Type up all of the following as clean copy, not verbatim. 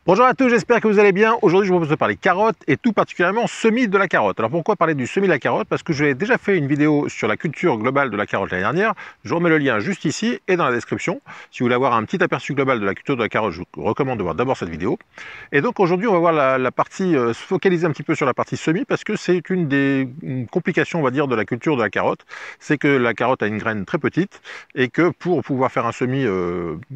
Bonjour à tous, j'espère que vous allez bien. Aujourd'hui, je vous propose de parler carottes et tout particulièrement semis de la carotte. Alors pourquoi parler du semis de la carotte? Parce que j'ai déjà fait une vidéo sur la culture globale de la carotte l'année dernière. Je vous remets le lien juste ici et dans la description. Si vous voulez avoir un petit aperçu global de la culture de la carotte, je vous recommande de voir d'abord cette vidéo. Et donc aujourd'hui, on va voir la partie, se focaliser un petit peu sur la partie semis parce que c'est une des complications, on va dire, de la culture de la carotte. C'est que la carotte a une graine très petite et que pour pouvoir faire un semis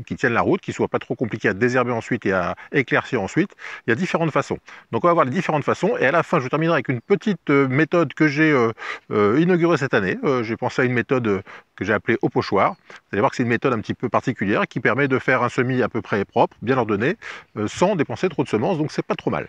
qui tienne la route, qui soit pas trop compliqué à désherber ensuite et à éclaircir ensuite, il y a différentes façons. Donc on va voir les différentes façons et à la fin je terminerai avec une petite méthode que j'ai inaugurée cette année. J'ai pensé à une méthode que j'ai appelée au pochoir. Vous allez voir que c'est une méthode un petit peu particulière qui permet de faire un semis à peu près propre, bien ordonné, sans dépenser trop de semences, donc c'est pas trop mal.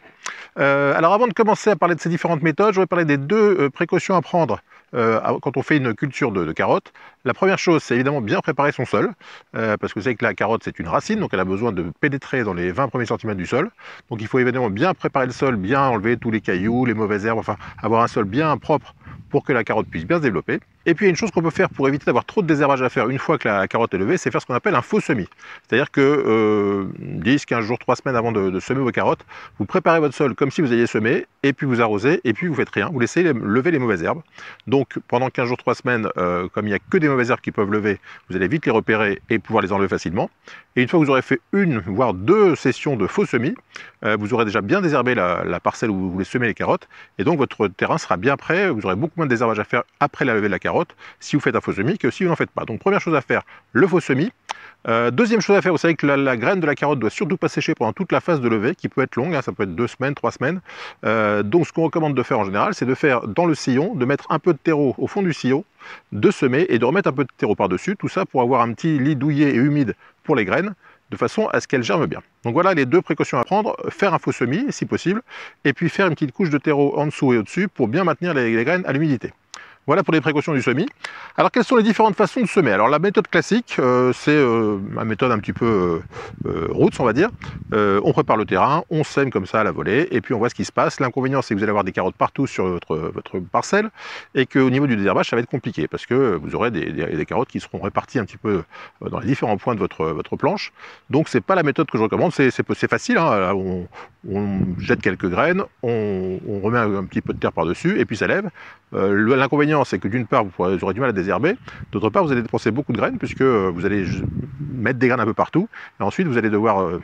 Alors avant de commencer à parler de ces différentes méthodes, je vais parler des deux précautions à prendre quand on fait une culture de carottes. La première chose, c'est évidemment bien préparer son sol, parce que vous savez que la carotte c'est une racine, donc elle a besoin de pénétrer dans les 20 premiers centimètres du sol. Donc il faut évidemment bien préparer le sol, bien enlever tous les cailloux, les mauvaises herbes, enfin avoir un sol bien propre pour que la carotte puisse bien se développer. Et puis il y a une chose qu'on peut faire pour éviter d'avoir trop de désherbage à faire une fois que la carotte est levée, c'est faire ce qu'on appelle un faux semis. C'est-à-dire que 10, 15 jours, 3 semaines avant de semer vos carottes, vous préparez votre sol comme si vous alliez semer, et puis vous arrosez, et puis vous faites rien, vous laissez lever les mauvaises herbes. Donc pendant 15 jours, 3 semaines, comme il n'y a que des mauvaises herbes qui peuvent lever, vous allez vite les repérer et pouvoir les enlever facilement. Et une fois que vous aurez fait une, voire deux sessions de faux semis, vous aurez déjà bien désherbé la parcelle où vous voulez semer les carottes, et donc votre terrain sera bien prêt, vous aurez beaucoup moins de désherbage à faire après la levée de la carotte, si vous faites un faux semis, que si vous n'en faites pas. Donc première chose à faire, le faux semis. Deuxième chose à faire, vous savez que la graine de la carotte doit surtout pas sécher pendant toute la phase de levée, qui peut être longue, hein, ça peut être 2 semaines, 3 semaines. Donc ce qu'on recommande de faire en général, c'est de faire dans le sillon, de mettre un peu de terreau au fond du sillon, de semer et de remettre un peu de terreau par-dessus, tout ça pour avoir un petit lit douillet et humide pour les graines, de façon à ce qu'elles germent bien. Donc voilà les deux précautions à prendre, faire un faux semis si possible, et puis faire une petite couche de terreau en dessous et au-dessus pour bien maintenir les graines à l'humidité. Voilà pour les précautions du semis. Alors quelles sont les différentes façons de semer? Alors la méthode classique, c'est une méthode un petit peu roots, on va dire. On prépare le terrain, on sème comme ça à la volée, et puis on voit ce qui se passe. L'inconvénient, c'est que vous allez avoir des carottes partout sur votre parcelle, et qu'au niveau du désherbage, ça va être compliqué, parce que vous aurez des carottes qui seront réparties un petit peu dans les différents points de votre planche. Donc c'est pas la méthode que je recommande, c'est facile, hein. On jette quelques graines, on remet un petit peu de terre par-dessus, et puis ça lève. L'inconvénient, c'est que d'une part, vous aurez du mal à désherber, d'autre part, vous allez dépenser beaucoup de graines, puisque vous allez mettre des graines un peu partout, et ensuite vous allez devoir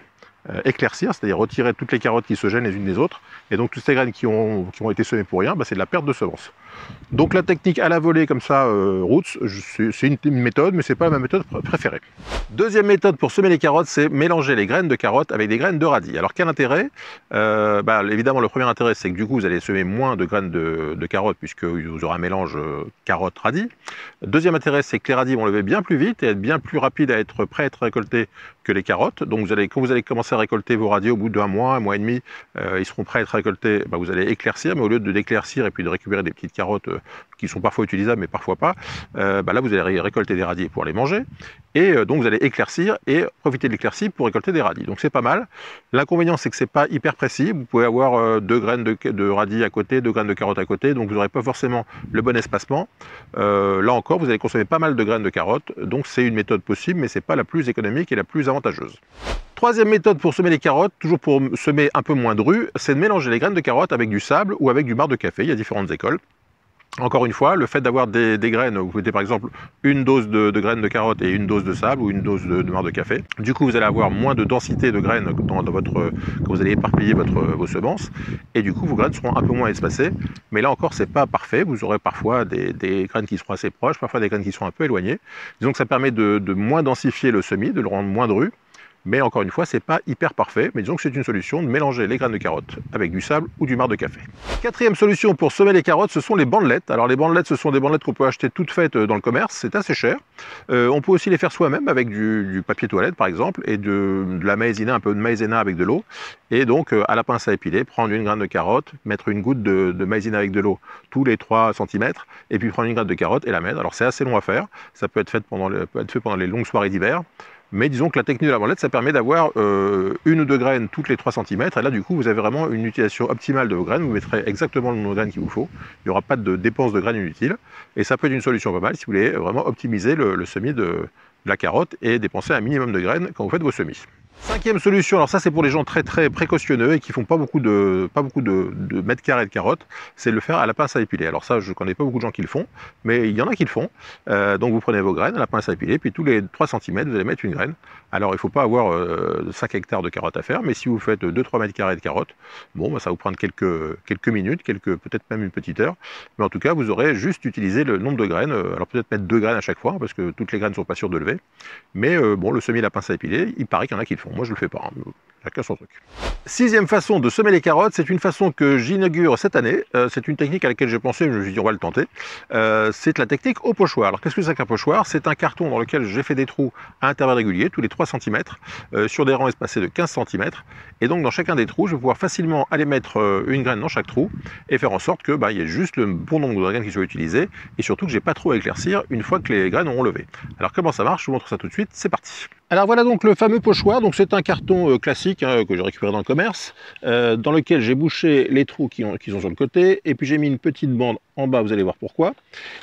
éclaircir, c'est-à-dire retirer toutes les carottes qui se gênent les unes des autres, et donc toutes ces graines qui ont été semées pour rien, c'est de la perte de semences. Donc la technique à la volée comme ça, roots, c'est une méthode, mais c'est pas ma méthode préférée. Deuxième méthode pour semer les carottes, c'est mélanger les graines de carottes avec des graines de radis. Alors quel intérêt? Évidemment, le premier intérêt, c'est que du coup, vous allez semer moins de graines de carottes, puisque vous aurez un mélange carotte-radis. Deuxième intérêt, c'est que les radis vont lever bien plus vite et être bien plus rapides à être prêts à être récoltés que les carottes. Donc quand vous allez commencer à récolter vos radis au bout d'un mois et demi, ils seront prêts à être récoltés, vous allez éclaircir, mais au lieu de d'éclaircir et puis de récupérer des petites carottes qui sont parfois utilisables mais parfois pas, là vous allez récolter des radis pour les manger, et donc vous allez éclaircir et profiter de l'éclaircie pour récolter des radis. Donc c'est pas mal. L'inconvénient, c'est que c'est pas hyper précis, vous pouvez avoir 2 graines de radis à côté, 2 graines de carottes à côté, donc vous n'aurez pas forcément le bon espacement. Là encore, vous allez consommer pas mal de graines de carottes, donc c'est une méthode possible, mais c'est pas la plus économique et la plus avantageuse. Troisième méthode pour semer les carottes, toujours pour semer un peu moins dru, c'est de mélanger les graines de carottes avec du sable ou avec du marc de café. Il y a différentes écoles. Encore une fois, le fait d'avoir des graines, vous mettez par exemple une dose de graines de carottes et une dose de sable ou une dose de marc de café. Du coup, vous allez avoir moins de densité de graines quand vous allez éparpiller vos semences, et du coup, vos graines seront un peu moins espacées. Mais là encore, c'est pas parfait. Vous aurez parfois des graines qui seront assez proches, parfois des graines qui seront un peu éloignées. Disons que ça permet de moins densifier le semis, de le rendre moins dru. Mais encore une fois, c'est pas hyper parfait, mais disons que c'est une solution de mélanger les graines de carottes avec du sable ou du marc de café. Quatrième solution pour semer les carottes, ce sont les bandelettes. Alors les bandelettes, ce sont des bandelettes qu'on peut acheter toutes faites dans le commerce, c'est assez cher. On peut aussi les faire soi-même avec du papier toilette par exemple, et de la maïzena, un peu de maïzena avec de l'eau. Et donc à la pince à épiler, prendre une graine de carotte, mettre une goutte de maïzena avec de l'eau tous les 3 cm, et puis prendre une graine de carotte et la mettre. Alors c'est assez long à faire, ça peut être fait pendant les longues soirées d'hiver. Mais disons que la technique de la bandelette, ça permet d'avoir 1 ou 2 graines toutes les 3 cm. Et là, du coup, vous avez vraiment une utilisation optimale de vos graines. Vous mettrez exactement le nombre de graines qu'il vous faut. Il n'y aura pas de dépense de graines inutiles. Et ça peut être une solution pas mal si vous voulez vraiment optimiser le semis de la carotte et dépenser un minimum de graines quand vous faites vos semis. Cinquième solution, alors ça c'est pour les gens très précautionneux et qui font pas beaucoup de mètres carrés de carottes, c'est de le faire à la pince à épiler. Alors ça, je connais pas beaucoup de gens qui le font, mais il y en a qui le font. Donc vous prenez vos graines à la pince à épiler, puis tous les 3 cm, vous allez mettre une graine. Alors il faut pas avoir 5 hectares de carottes à faire, mais si vous faites 2-3 mètres carrés de carottes, bon, bah, ça va vous prendre quelques minutes, peut-être même une petite heure. Mais en tout cas, vous aurez juste utilisé le nombre de graines. Alors peut-être mettre 2 graines à chaque fois, hein, parce que toutes les graines ne sont pas sûres de lever. Mais bon, le semis à la pince à épiler, il paraît qu'il y en a qui le font. Moi, je le fais pas. Hein. Chacun son truc. Sixième façon de semer les carottes, c'est une façon que j'inaugure cette année. C'est une technique à laquelle j'ai pensé, je me suis dit on va le tenter. C'est la technique au pochoir. Alors qu'est-ce que c'est qu'un pochoir? C'est un carton dans lequel j'ai fait des trous à intervalles réguliers, tous les 3 cm, sur des rangs espacés de 15 cm. Et donc dans chacun des trous, je vais pouvoir facilement aller mettre une graine dans chaque trou et faire en sorte que il y ait juste le bon nombre de graines qui soient utilisées et surtout que j'ai pas trop à éclaircir une fois que les graines auront levé. Alors comment ça marche? Je vous montre ça tout de suite, c'est parti. Alors voilà donc le fameux pochoir. Donc c'est un carton classique hein, que j'ai récupéré dans le commerce, dans lequel j'ai bouché les trous qui sont sur le côté, et puis j'ai mis une petite bande en bas, vous allez voir pourquoi.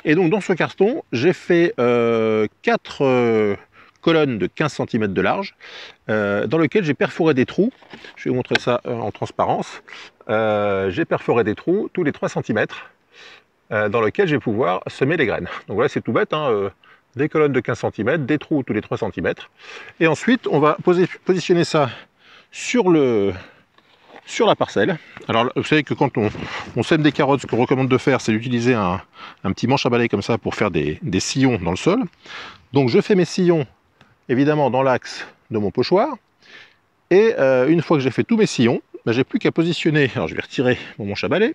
Et donc dans ce carton, j'ai fait 4 colonnes de 15 cm de large, dans lequel j'ai perforé des trous. Je vais vous montrer ça en transparence. J'ai perforé des trous tous les 3 cm, dans lequel je vais pouvoir semer les graines. Donc voilà, c'est tout bête, hein, des colonnes de 15 cm, des trous tous les 3 cm. Et ensuite, on va positionner ça sur la parcelle. Alors, vous savez que quand on sème des carottes, ce qu'on recommande de faire, c'est d'utiliser un petit manche à balai comme ça pour faire des sillons dans le sol. Donc, je fais mes sillons, évidemment, dans l'axe de mon pochoir. Et une fois que j'ai fait tous mes sillons, j'ai plus qu'à positionner, alors je vais retirer mon manche à balai,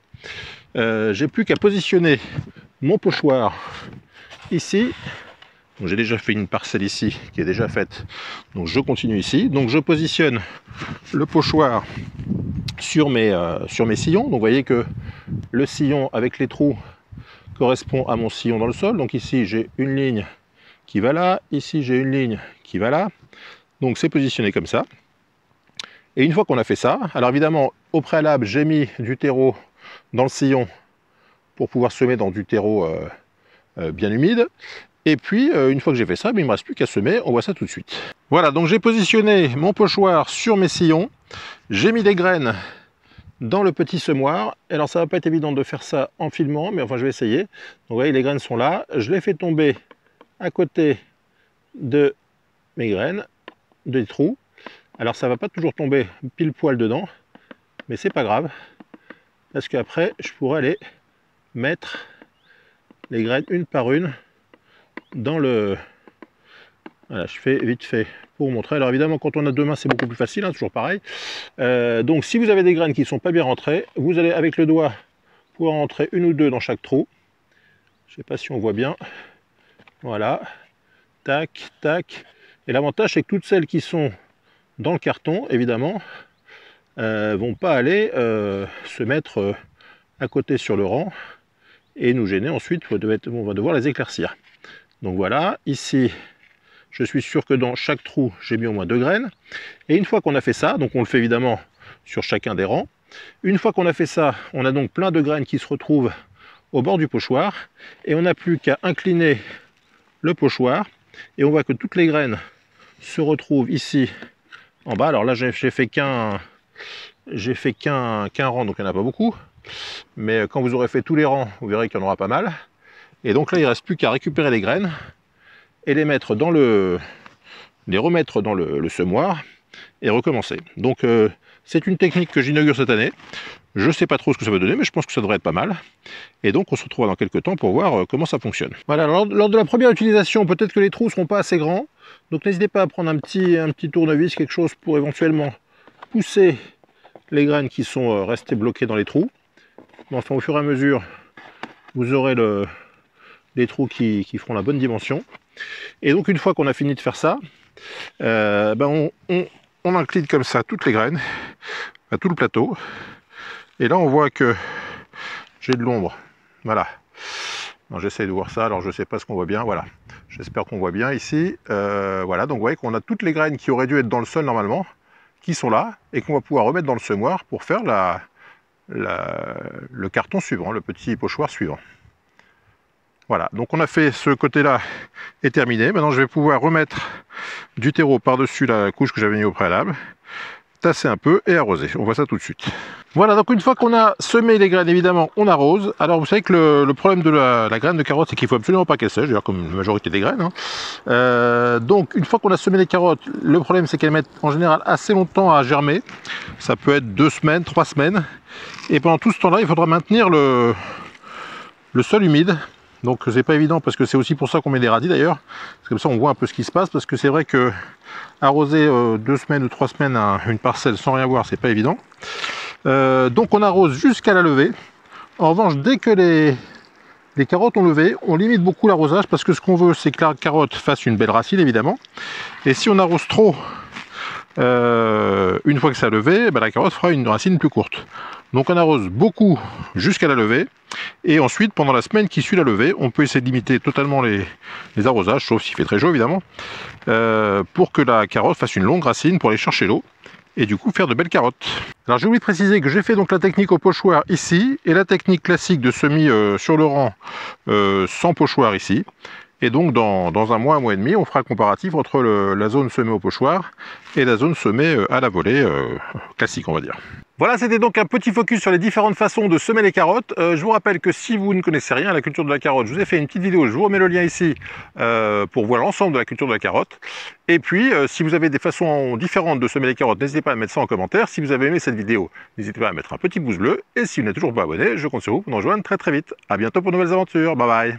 j'ai plus qu'à positionner mon pochoir ici. J'ai déjà fait une parcelle ici qui est déjà faite, donc je continue ici. Donc je positionne le pochoir sur mes sillons. Donc vous voyez que le sillon avec les trous correspond à mon sillon dans le sol. Donc ici j'ai une ligne qui va là, ici j'ai une ligne qui va là. Donc c'est positionné comme ça. Et une fois qu'on a fait ça, alors évidemment au préalable j'ai mis du terreau dans le sillon pour pouvoir semer dans du terreau bien humide. Et puis, une fois que j'ai fait ça, il ne me reste plus qu'à semer, on voit ça tout de suite. Voilà, donc j'ai positionné mon pochoir sur mes sillons, j'ai mis des graines dans le petit semoir. Alors ça va pas être évident de faire ça en filmant, mais enfin je vais essayer. Donc vous voyez, les graines sont là, je les fais tomber à côté de mes graines, des trous. Alors ça va pas toujours tomber pile poil dedans, mais c'est pas grave, parce qu'après je pourrai aller mettre les graines une par une dans le... Voilà, je fais vite fait pour vous montrer. Alors évidemment, quand on a 2 mains, c'est beaucoup plus facile, hein, toujours pareil. Donc si vous avez des graines qui ne sont pas bien rentrées, vous allez avec le doigt pouvoir rentrer une ou deux dans chaque trou. Je ne sais pas si on voit bien. Voilà. Tac, tac. Et l'avantage, c'est que toutes celles qui sont dans le carton, évidemment, vont pas aller se mettre à côté sur le rang et nous gêner ensuite. On va devoir les éclaircir. Donc voilà, ici, je suis sûr que dans chaque trou, j'ai mis au moins 2 graines. Et une fois qu'on a fait ça, donc on le fait évidemment sur chacun des rangs. Une fois qu'on a fait ça, on a donc plein de graines qui se retrouvent au bord du pochoir. Et on n'a plus qu'à incliner le pochoir. Et on voit que toutes les graines se retrouvent ici en bas. Alors là, j'ai fait qu'un rang, donc il n'y en a pas beaucoup. Mais quand vous aurez fait tous les rangs, vous verrez qu'il y en aura pas mal. Et donc là, il ne reste plus qu'à récupérer les graines et les remettre dans le semoir et recommencer. Donc c'est une technique que j'inaugure cette année. Je ne sais pas trop ce que ça va donner, mais je pense que ça devrait être pas mal. Et donc on se retrouvera dans quelques temps pour voir comment ça fonctionne. Voilà, lors de la première utilisation, peut-être que les trous ne seront pas assez grands. Donc n'hésitez pas à prendre un petit tournevis, quelque chose pour éventuellement pousser les graines qui sont restées bloquées dans les trous. Mais enfin, au fur et à mesure, vous aurez les trous qui feront la bonne dimension. Et donc une fois qu'on a fini de faire ça, on incline comme ça toutes les graines, à tout le plateau. Et là on voit que j'ai de l'ombre. Voilà. J'essaie de voir ça, alors je ne sais pas ce qu'on voit bien. Voilà. J'espère qu'on voit bien ici. Voilà, donc vous voyez qu'on a toutes les graines qui auraient dû être dans le sol normalement, qui sont là, et qu'on va pouvoir remettre dans le semoir pour faire le carton suivant, le petit pochoir suivant. Voilà, donc on a fait ce côté-là est terminé. Maintenant, je vais pouvoir remettre du terreau par-dessus la couche que j'avais mis au préalable, tasser un peu et arroser. On voit ça tout de suite. Voilà, donc une fois qu'on a semé les graines, évidemment, on arrose. Alors, vous savez que le problème de la graine de carotte, c'est qu'il faut absolument pas qu'elle sèche, d'ailleurs, comme la majorité des graines, hein. Donc, une fois qu'on a semé les carottes, le problème, c'est qu'elles mettent en général assez longtemps à germer. Ça peut être 2 semaines, 3 semaines. Et pendant tout ce temps-là, il faudra maintenir le sol humide. Donc c'est pas évident, parce que c'est aussi pour ça qu'on met des radis d'ailleurs. Comme ça on voit un peu ce qui se passe, parce que c'est vrai que arroser 2 semaines ou 3 semaines une parcelle sans rien voir, c'est pas évident. Donc on arrose jusqu'à la levée. En revanche, dès que les carottes ont levé, on limite beaucoup l'arrosage, parce que ce qu'on veut, c'est que la carotte fasse une belle racine évidemment. Et si on arrose trop, une fois que ça a levé, la carotte fera une racine plus courte. Donc on arrose beaucoup jusqu'à la levée, et ensuite pendant la semaine qui suit la levée, on peut essayer de limiter totalement les arrosages, sauf s'il fait très chaud évidemment, pour que la carotte fasse une longue racine pour aller chercher l'eau, et du coup faire de belles carottes. Alors j'ai oublié de préciser que j'ai fait donc la technique au pochoir ici, et la technique classique de semis sur le rang sans pochoir ici. Et donc dans un mois et demi, on fera le comparatif entre la zone semée au pochoir et la zone semée à la volée classique, on va dire. Voilà, c'était donc un petit focus sur les différentes façons de semer les carottes. Je vous rappelle que si vous ne connaissez rien à la culture de la carotte, je vous ai fait une petite vidéo, je vous remets le lien ici pour voir l'ensemble de la culture de la carotte. Et puis, si vous avez des façons différentes de semer les carottes, n'hésitez pas à mettre ça en commentaire. Si vous avez aimé cette vidéo, n'hésitez pas à mettre un petit pouce bleu. Et si vous n'êtes toujours pas abonné, je compte sur vous pour nous rejoindre très très vite. À bientôt pour de nouvelles aventures. Bye bye.